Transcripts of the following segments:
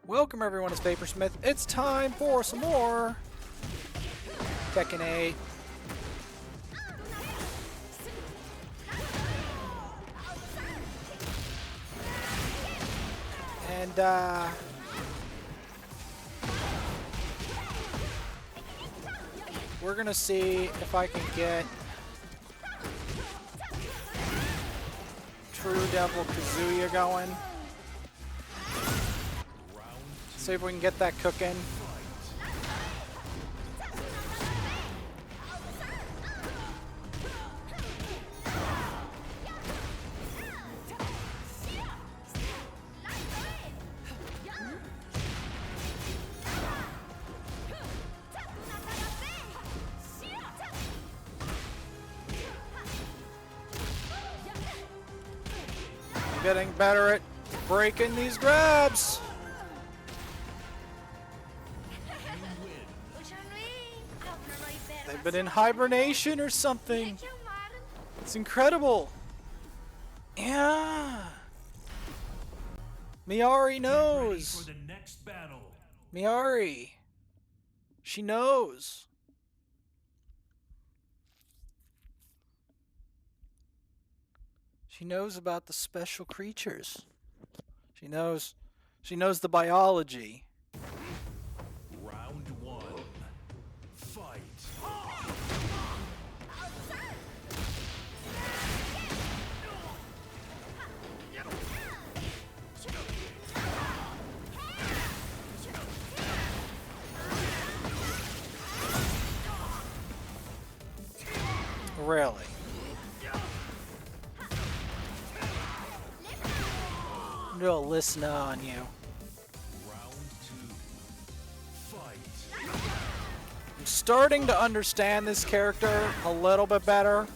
Welcome everyone, it's Vaporsmith. It's time for some more Tekken 8. And we're gonna see if I can get True Devil Kazuya going. See if we can get that cooking. I'm getting better at breaking these grabs. They've been in hibernation or something. It's incredible. Yeah. Miary knows. Miary. She knows. She knows about the special creatures. She knows the biology. Round one. Fight. Really? I'm gonna listen on you. Round two. Fight. I'm starting to understand this character a little bit better.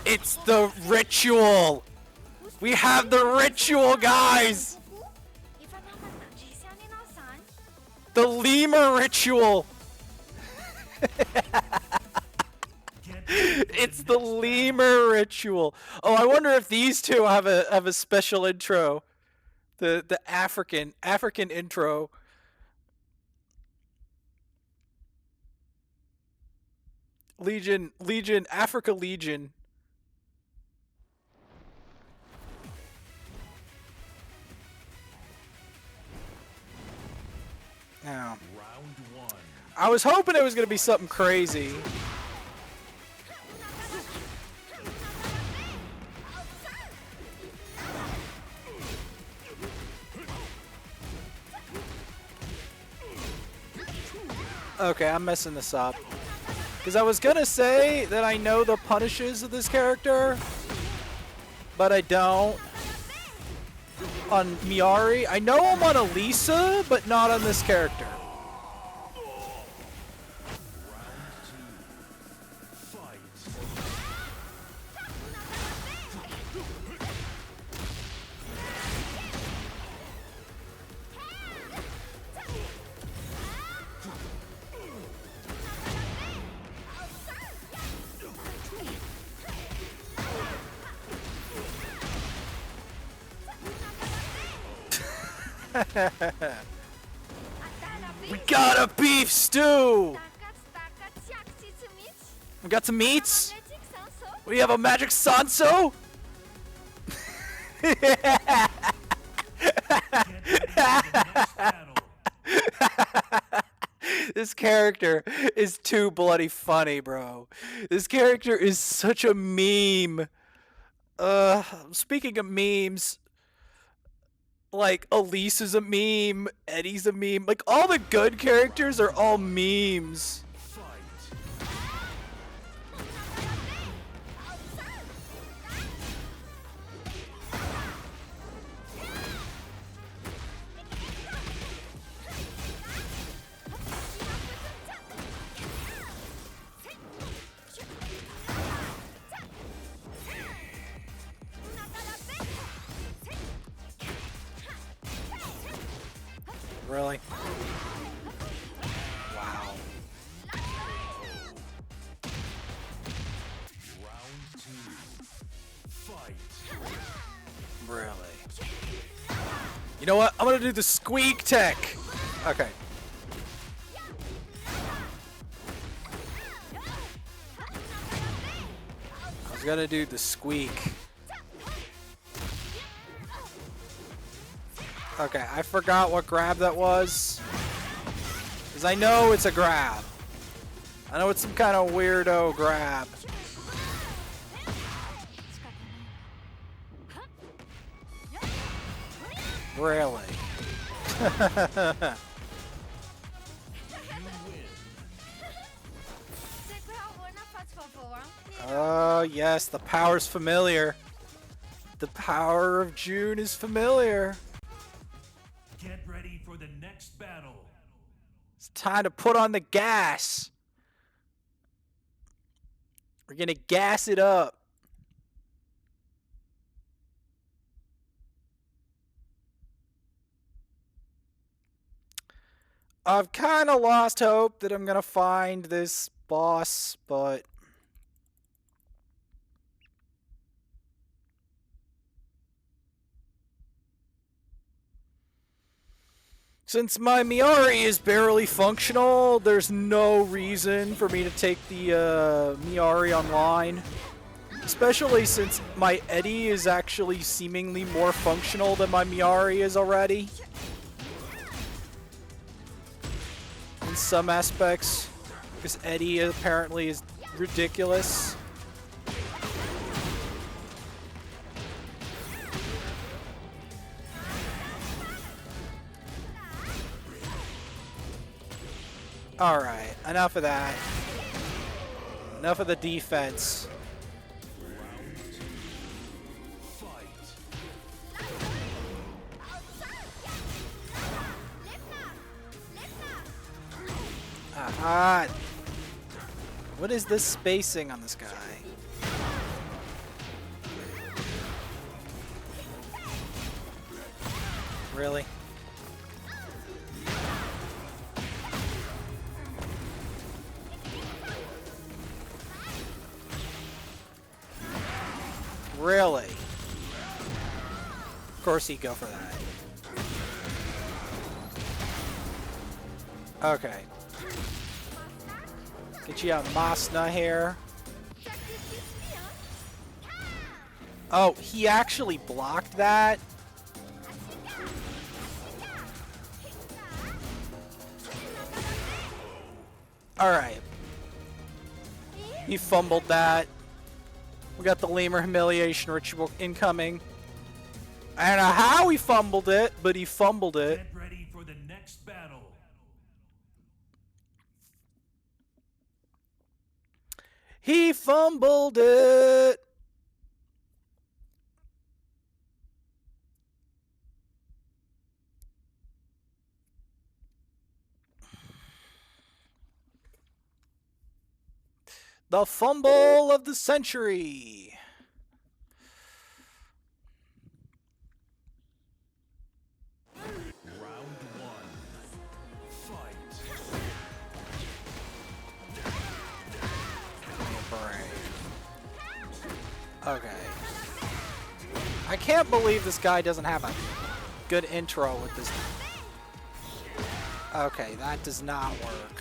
It's the ritual! We have the ritual, guys! The lemur ritual! It's the lemur ritual! Oh, I wonder if these two have a special intro. The African intro. Legion, Africa Legion. Now, Round one. I was hoping it was going to be something crazy. Okay, I'm messing this up. Because I was going to say that I know the punishes of this character, but I don't. On Miary, I know I'm on Alisa, but not on this character. We got a beef stew! We got some meats? We have a magic Sanso? This character is too bloody funny, bro. This character is such a meme. Speaking of memes, like, Elisa's a meme, Eddy's a meme. Like, all the good characters are all memes. Really? Wow. Round 2. Fight. Really? You know what? I'm gonna do the squeak tech. Okay. I was gonna do the squeak. Okay, I forgot what grab that was. Because I know it's a grab. I know it's some kind of weirdo grab. Really? Oh, yes, the power's familiar. The power of June is familiar. Get ready for the next battle. It's time to put on the gas. We're gonna gas it up. I've kind of lost hope that I'm gonna find this boss, but since my Miary is barely functional, there's no reason for me to take the Miary online. Especially since my Eddy is actually seemingly more functional than my Miary is already. In some aspects. Because Eddy apparently is ridiculous. Alright, enough of that. Enough of the defense. Aha! What is this spacing on this guy? Really? Really? Of course he'd go for that. Okay. Get you a Masna here. Oh, he actually blocked that? Alright. He fumbled that. We got the Lemur Humiliation Ritual incoming. I don't know how he fumbled it, but he fumbled it. Get ready for the next battle. He fumbled it. The fumble of the century. Round 1. Fight. Okay. I can't believe this guy doesn't have a good intro with this. Okay, that does not work.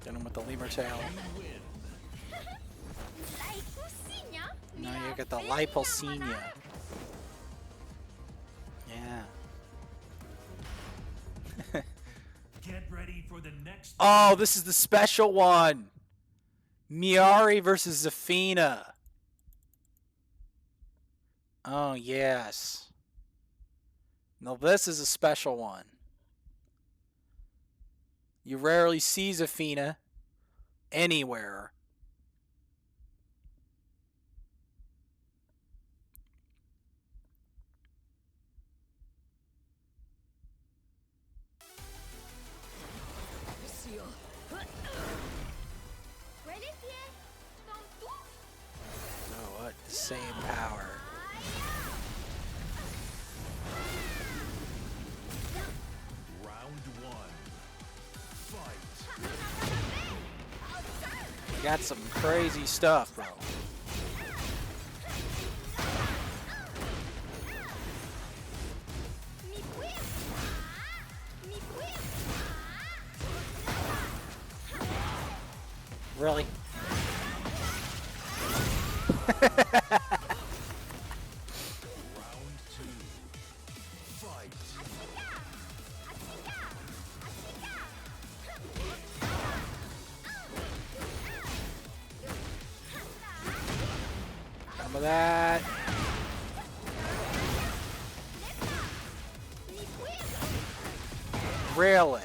Get him with the lemur tail. Now you get the Lipolsenia. Yeah. Get ready for the next Oh, this is the special one. Miary versus Zafina. Oh, yes. Now this is a special one. You rarely see Zafina anywhere. Oh, what? The same power. Round one. Fight. Got some crazy stuff, bro. Really? Round two. Fight. Some of that. Really?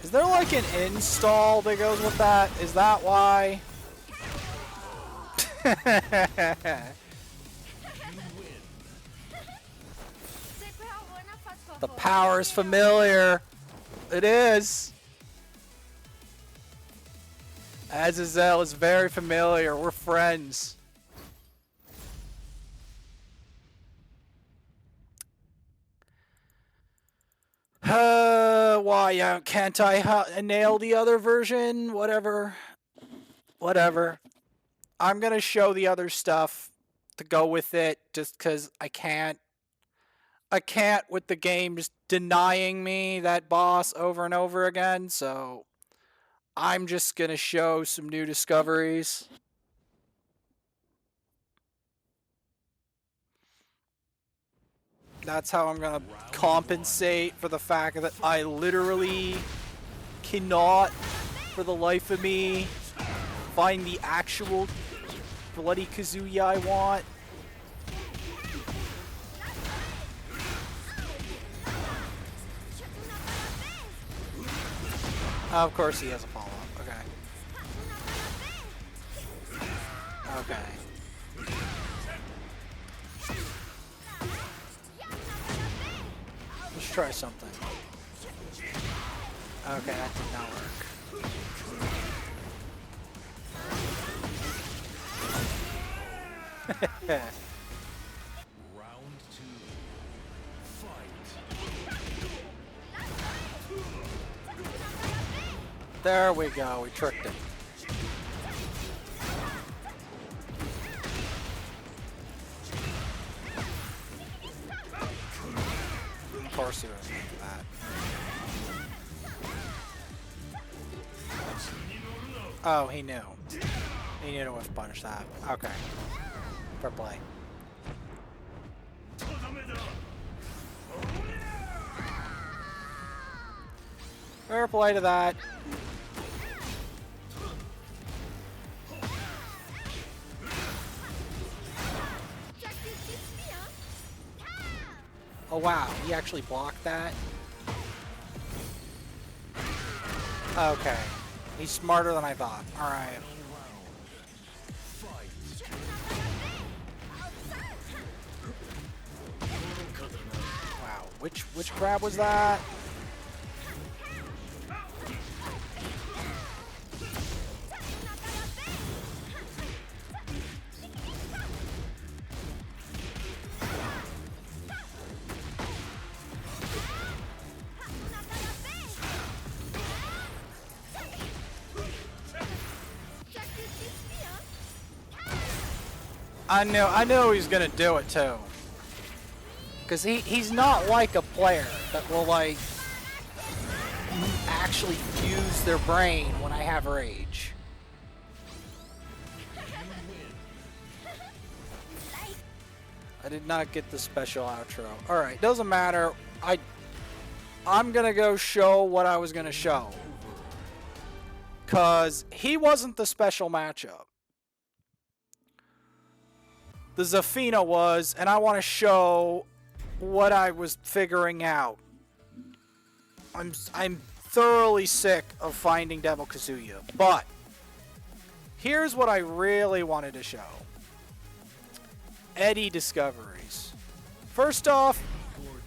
Is there like an install that goes with that? Is that why? The power is familiar. It is. Azazel is very familiar. We're friends. Why can't I nail the other version? Whatever. Whatever. I'm gonna show the other stuff to go with it just because I can't. I can't with the game just denying me that boss over and over again, so I'm just gonna show some new discoveries. That's how I'm gonna compensate for the fact that I literally cannot, for the life of me, find the actual bloody Kazuya I want. Of course he has a follow-up. Okay. Okay. Let's try something. Okay, that did not work. Round two. Fight. There we go, we tricked him. Of course he was into that. Oh, he knew. He knew to whiff punish that. Okay. Fair play. Fair play to that. Oh wow, he actually blocked that? Okay. He's smarter than I thought. Alright. Wow, which grab was that? I knew he was gonna do it too. Cause he's not like a player that will like actually use their brain when I have rage. I did not get the special outro. Alright, doesn't matter. I'm gonna go show what I was gonna show. Because he wasn't the special matchup. The Zafina was, and I want to show what I was figuring out. I'm thoroughly sick of finding Devil Kazuya, but here's what I really wanted to show. Eddy discoveries. First off,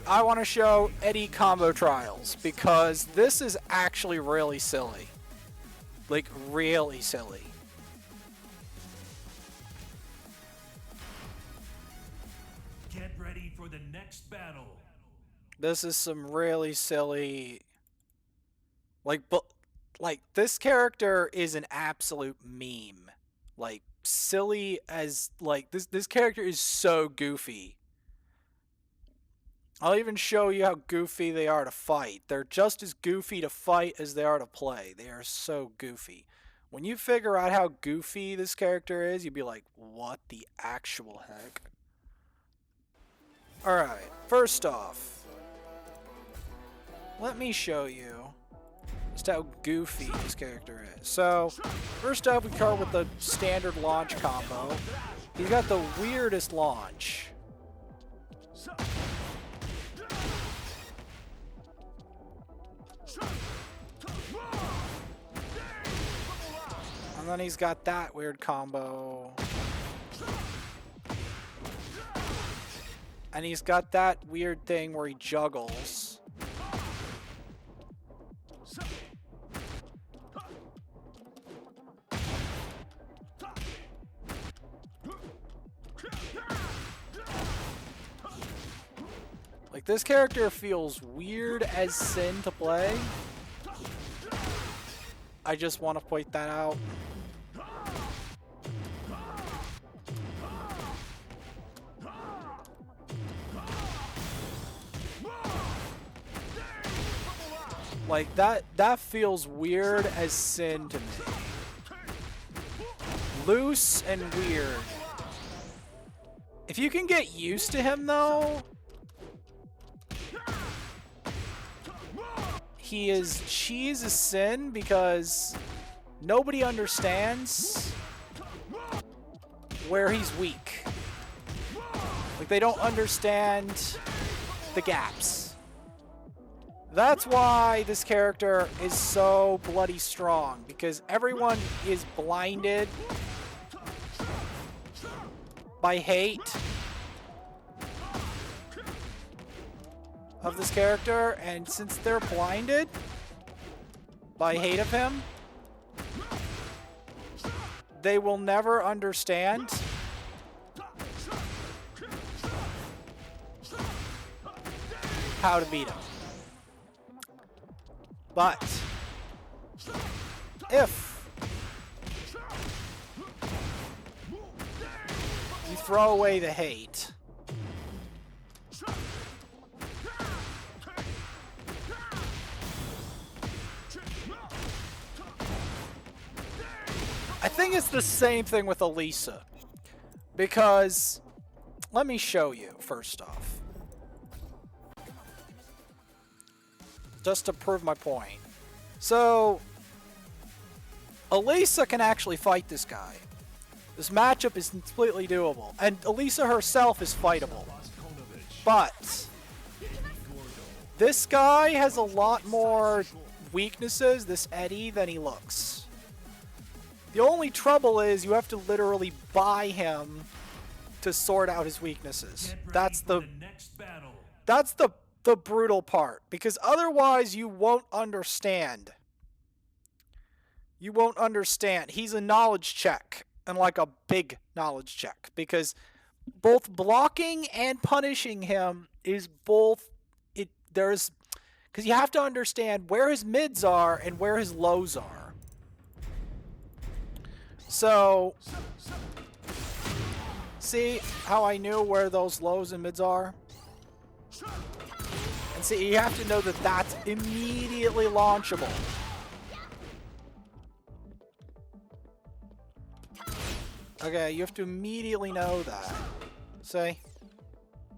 I want to show Eddy combo trials, because this is actually really silly. Like, really silly. Get ready for the next battle. This is some really silly... Like, this character is an absolute meme. Like, silly as... Like, this character is so goofy. I'll even show you how goofy they are to fight. They're just as goofy to fight as they are to play. They are so goofy. When you figure out how goofy this character is, you'd be like, what the actual heck? Alright, first off, let me show you just how goofy this character is. So, first off, we start with the standard launch combo. He's got the weirdest launch. And then he's got that weird combo. And he's got that weird thing where he juggles. Like, this character feels weird as sin to play. I just want to point that out. Like, that feels weird as sin to me. Loose and weird. If you can get used to him, though, he is cheese as sin, because nobody understands where he's weak. Like, they don't understand the gaps. That's why this character is so bloody strong, because everyone is blinded by hate of this character, and since they're blinded by hate of him, they will never understand how to beat him. But if you throw away the hate, I think it's the same thing with Alisa, because let me show you first off, just to prove my point. So, Alisa can actually fight this guy. This matchup is completely doable, and Alisa herself is fightable. But this guy has a lot more weaknesses, this Eddy, than he looks. The only trouble is you have to literally buy him to sort out his weaknesses. That's the brutal part, because otherwise you won't understand. You won't understand. He's a knowledge check, and like a big knowledge check, because both blocking and punishing him is both because you have to understand where his mids are and where his lows are. So, see how I knew where those lows and mids are? And see, you have to know that that's immediately launchable. Okay, you have to immediately know that. See?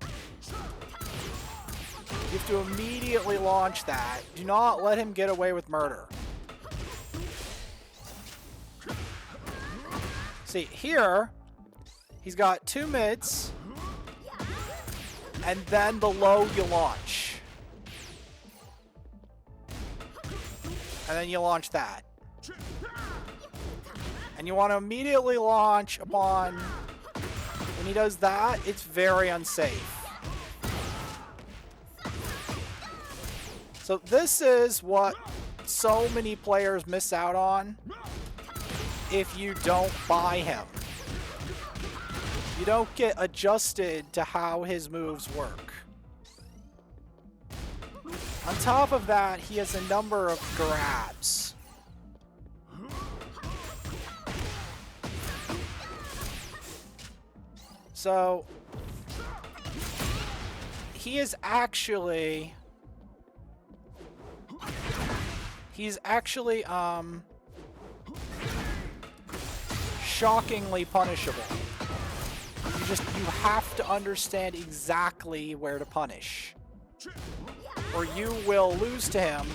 You have to immediately launch that. Do not let him get away with murder. See, here, he's got 2 mids, and then the low you launch. And then you launch that. And you want to immediately launch upon... When he does that, it's very unsafe. So this is what so many players miss out on if you don't buy him. You don't get adjusted to how his moves work. On top of that, he has a number of grabs. So, he is actually... He's actually, shockingly punishable. You have to understand exactly where to punish. Or you will lose to him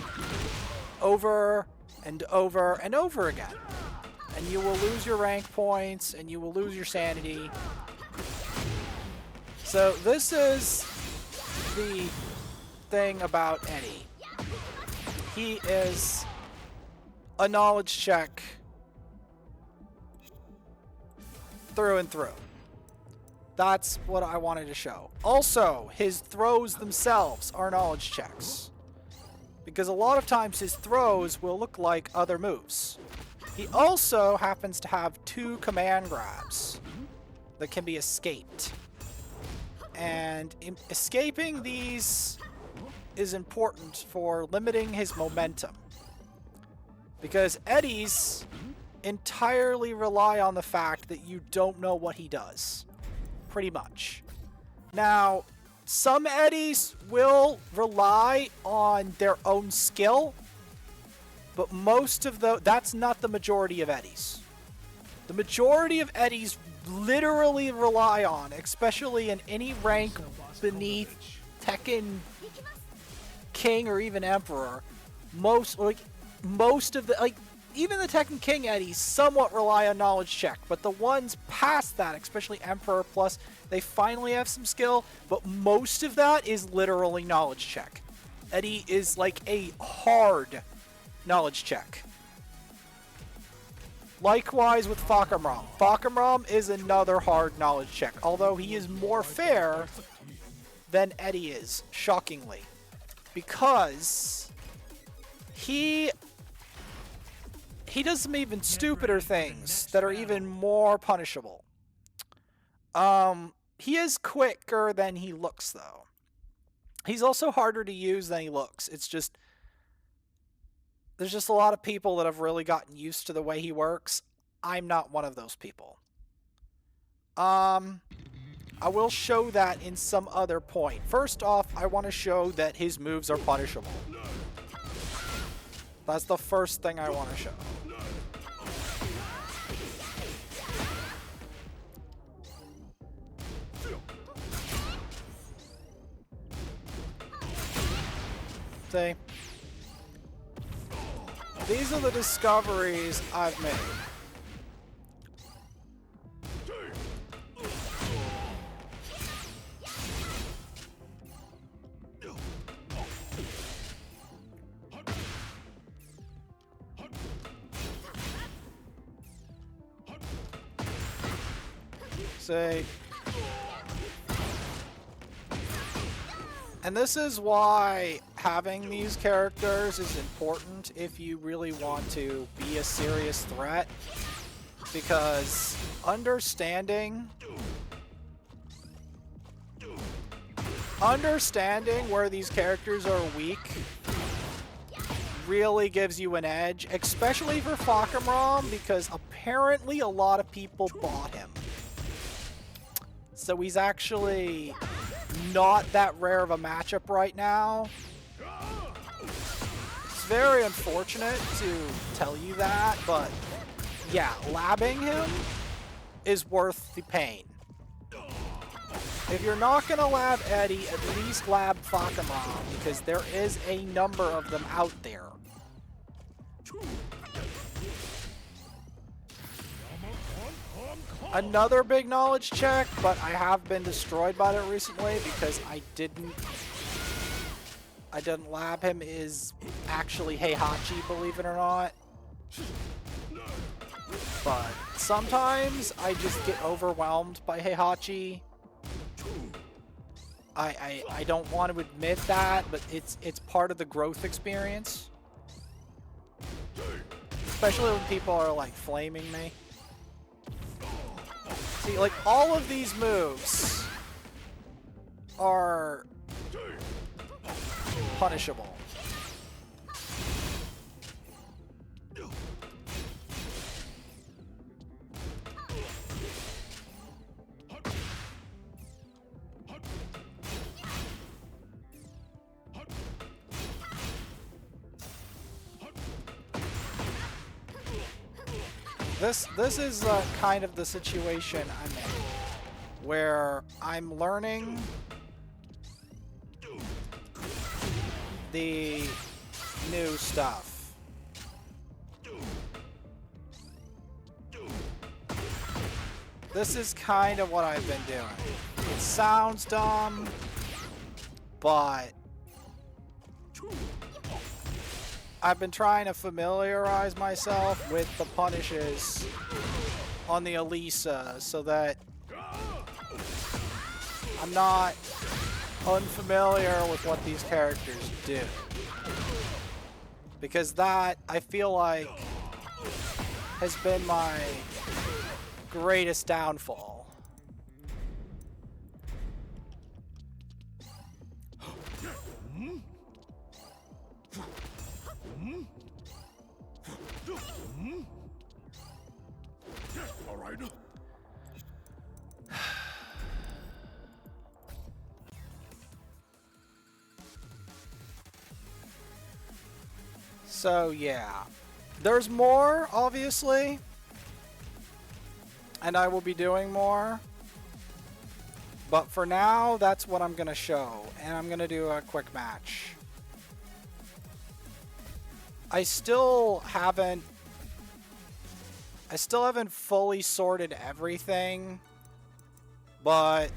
over and over and over again. And you will lose your rank points, and you will lose your sanity. So this is the thing about Eddy. He is a knowledge check through and through. That's what I wanted to show. Also, his throws themselves are knowledge checks. Because a lot of times his throws will look like other moves. He also happens to have 2 command grabs that can be escaped. And escaping these is important for limiting his momentum. Because Eddies entirely rely on the fact that you don't know what he does. Pretty much. Now, some Eddies will rely on their own skill, but most of that's not the majority of Eddies. The majority of Eddies literally rely on, especially in any rank beneath Tekken King or even Emperor, most of the, even the Tekken King Eddies somewhat rely on knowledge check, but the ones past that, especially Emperor plus, they finally have some skill, but most of that is literally knowledge check. Eddy is like a hard knowledge check. Likewise with Fahkumram. Fahkumram is another hard knowledge check, although he is more fair than Eddy is, shockingly. Because he does some even stupider things that are even more punishable. He is quicker than he looks, though. He's also harder to use than he looks. It's just... There's just a lot of people that have really gotten used to the way he works. I'm not one of those people. I will show that in some other point. First off, I want to show that his moves are punishable. That's the first thing I want to show. See? These are the discoveries I've made. See? And this is why having these characters is important if you really want to be a serious threat. Because understanding where these characters are weak really gives you an edge, especially for Fahkumram, because apparently a lot of people bought him. So he's actually not that rare of a matchup right now. It's very unfortunate to tell you that, but yeah, labbing him is worth the pain. If you're not going to lab Eddy, at least lab Fahkumram, because there is a number of them out there. another big knowledge check, but I have been destroyed by it recently because I didn't lab him, is actually Heihachi, believe it or not. But sometimes I just get overwhelmed by Heihachi. I don't want to admit that, but it's part of the growth experience. Especially when people are like flaming me. See, like all of these moves are punishable. This is kind of the situation I'm in, where I'm learning the new stuff. This is kind of what I've been doing. It sounds dumb, but I've been trying to familiarize myself with the punishes on the Alisa so that I'm not unfamiliar with what these characters do. Because that, I feel like, has been my greatest downfall. All right. So yeah, there's more, obviously, and I will be doing more, but for now, that's what I'm gonna show, and I'm gonna do a quick match. I still haven't fully sorted everything, but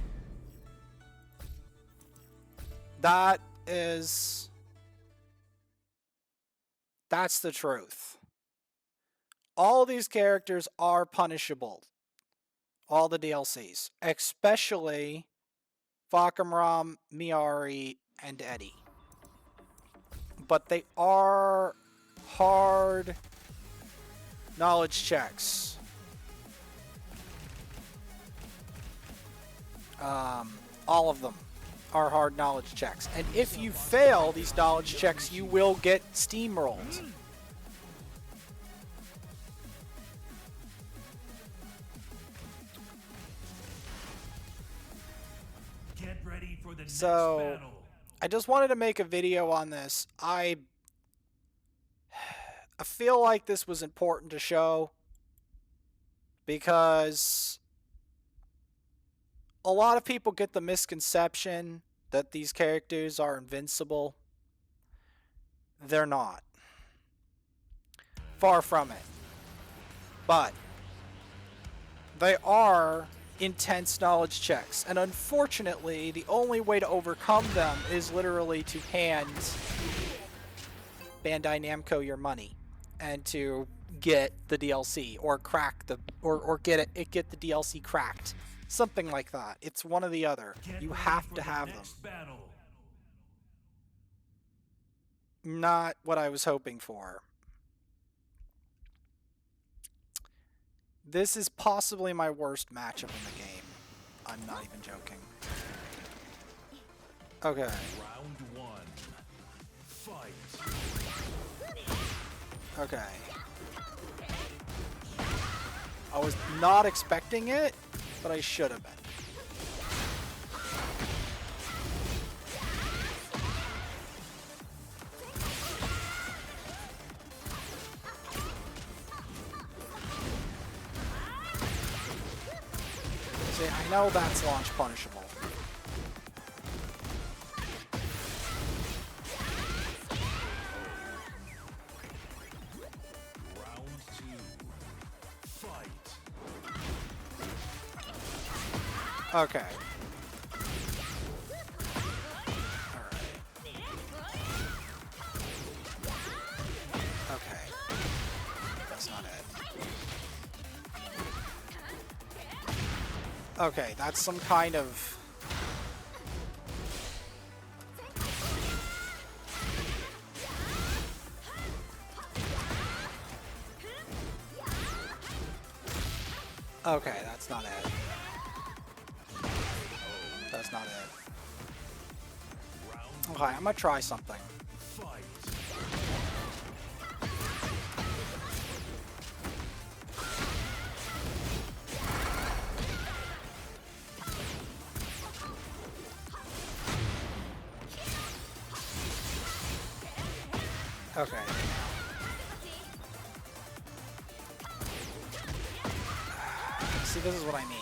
that's the truth. All these characters are punishable. All the DLCs. Especially Fahkumram, Miary, and Eddy. But they are hard knowledge checks. All of them are hard knowledge checks. And if you fail these knowledge checks, you will get steamrolled. Get ready for the next So, battle. I just wanted to make a video on this. I feel like this was important to show because a lot of people get the misconception that these characters are invincible. They're not. Far from it. But they are intense knowledge checks, and unfortunately, the only way to overcome them is literally to hand Bandai Namco your money and to get the DLC or crack the or get the DLC cracked. Something like that. It's one or the other. Get You ready have for to the have them. next battle. Not what I was hoping for. This is possibly my worst matchup in the game. I'm not even joking. Okay. Round one. Fight. Okay. I was not expecting it, but I should have been. See, I know that's launch punishable. Round two. Fight. Okay. Okay. That's not it. Okay, that's some kind of... Okay, that's not it. That's not it. Okay, I'm gonna try something. Okay. See, this is what I mean.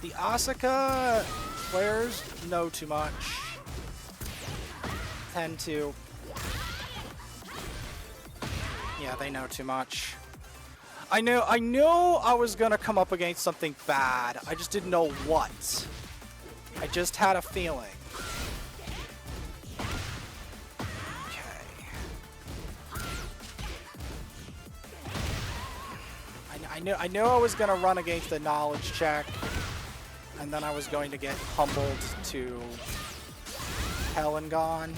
The Asuka players know too much. Tend to. Yeah, they know too much. I knew I was gonna come up against something bad. I just didn't know what. I just had a feeling. I knew I was gonna run against the knowledge check, and then I was going to get humbled to hell and gone.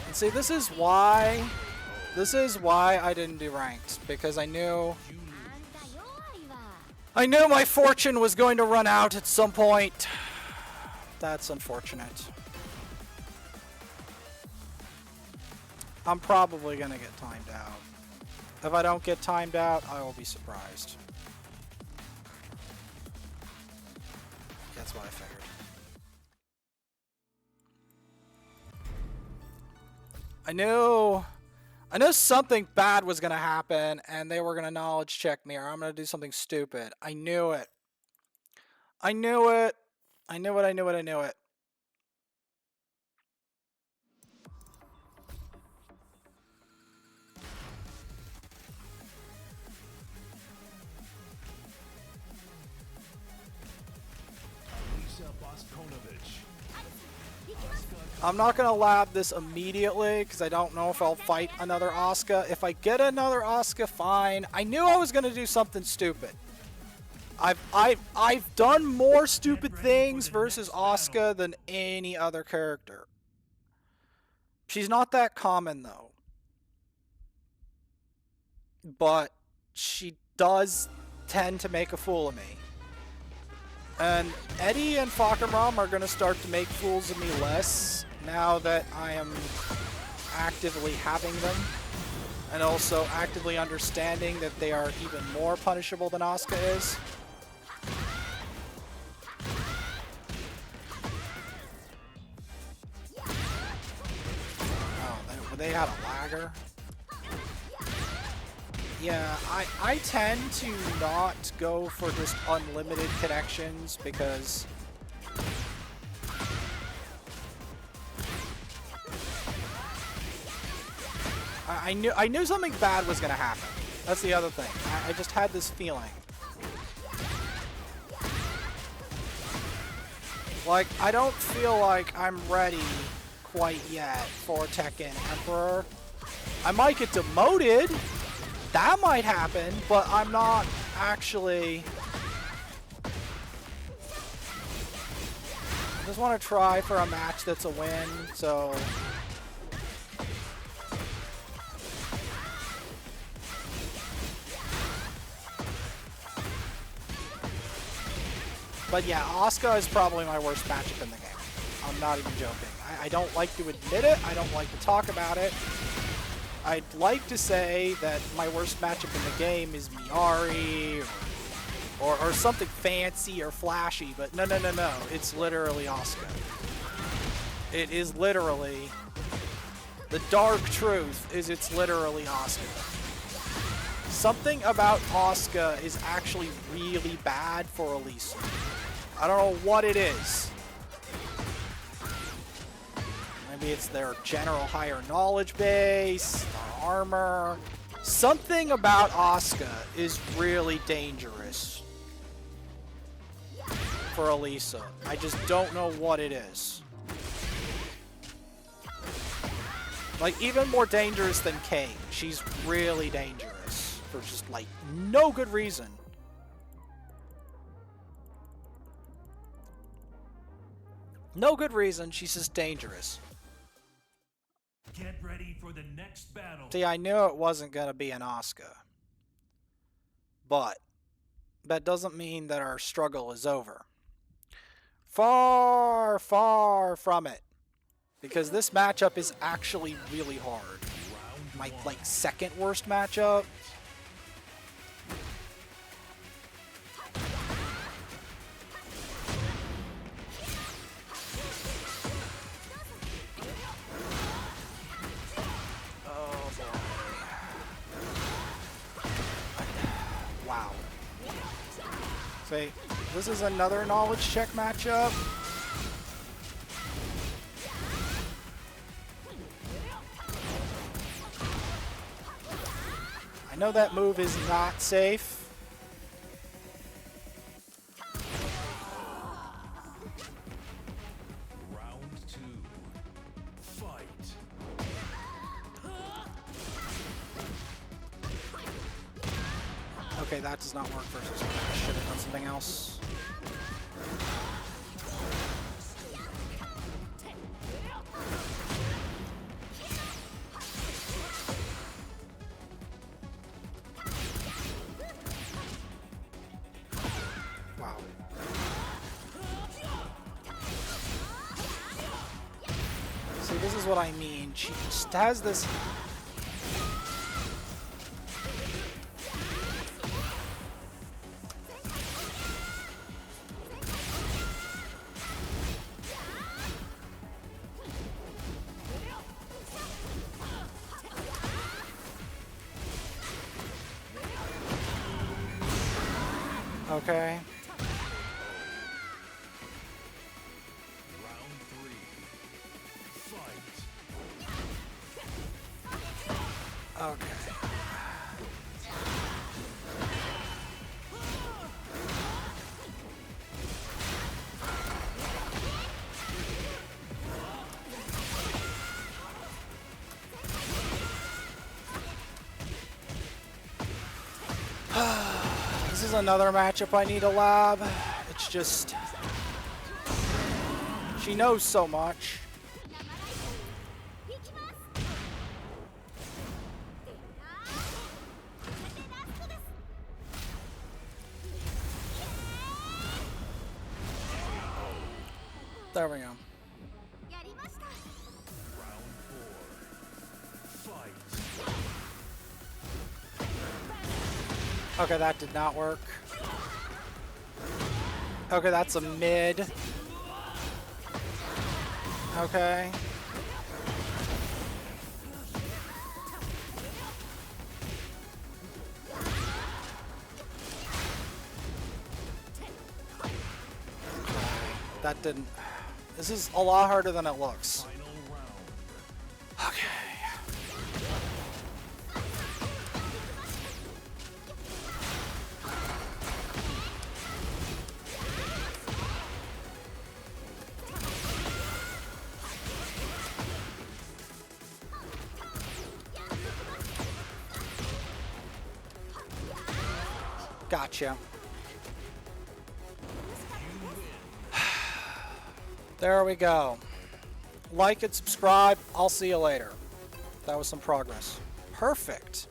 And see, this is why I didn't do ranked, because I knew my fortune was going to run out at some point. That's unfortunate. I'm probably gonna get timed out. If I don't get timed out, I will be surprised. That's what I figured. I knew something bad was gonna happen, and they were gonna knowledge check me, or I'm gonna do something stupid. I knew it. I knew it. I knew it, I knew it, I knew it. I'm not going to lab this immediately because I don't know if I'll fight another Asuka. If I get another Asuka, fine. I knew I was going to do something stupid. I've done more stupid things versus Asuka than any other character. She's not that common though. But she does tend to make a fool of me. And Eddy and Fahkumram are going to start to make fools of me less now that I am actively having them. And also actively understanding that they are even more punishable than Asuka is. They had a lagger. Yeah, I tend to not go for just unlimited connections because I knew something bad was gonna happen. That's the other thing. I just had this feeling. Like, I don't feel like I'm ready quite yet for Tekken Emperor. I might get demoted. That might happen, but I'm not actually... I just want to try for a match that's a win, so... But yeah, Asuka is probably my worst matchup in the game. I'm not even joking. I don't like to admit it. I don't like to talk about it. I'd like to say that my worst matchup in the game is Miary or something fancy or flashy, but no. It's literally Asuka. It is literally... The dark truth is it's literally Asuka. Something about Asuka is actually really bad for Alisa. I don't know what it is. Maybe it's their general higher knowledge base, their armor. Something about Asuka is really dangerous for Alisa. I just don't know what it is. Like, even more dangerous than Kane. She's really dangerous for just, like, no good reason. No good reason, she's just dangerous. Get ready for the next battle. See, I knew it wasn't going to be an Asuka. But that doesn't mean that our struggle is over. Far, far from it. Because this matchup is actually really hard. My, like, second worst matchup. Oh, boy. Wow. See, this is another knowledge check matchup. I know that move is not safe. Round 2. Fight. Okay, that does not work versus me. I should have done something else. Wow. See, this is what I mean. She just has this... Okay. Round 3. Fight. Okay. This is another matchup I need a lab. It's just... she knows so much. There we go. Round 4. Fight. Okay, that did not work. Okay, that's a mid. Okay. That didn't... This is a lot harder than it looks. Final round. Okay. Gotcha. There we go. Like and subscribe. I'll see you later. That was some progress. Perfect.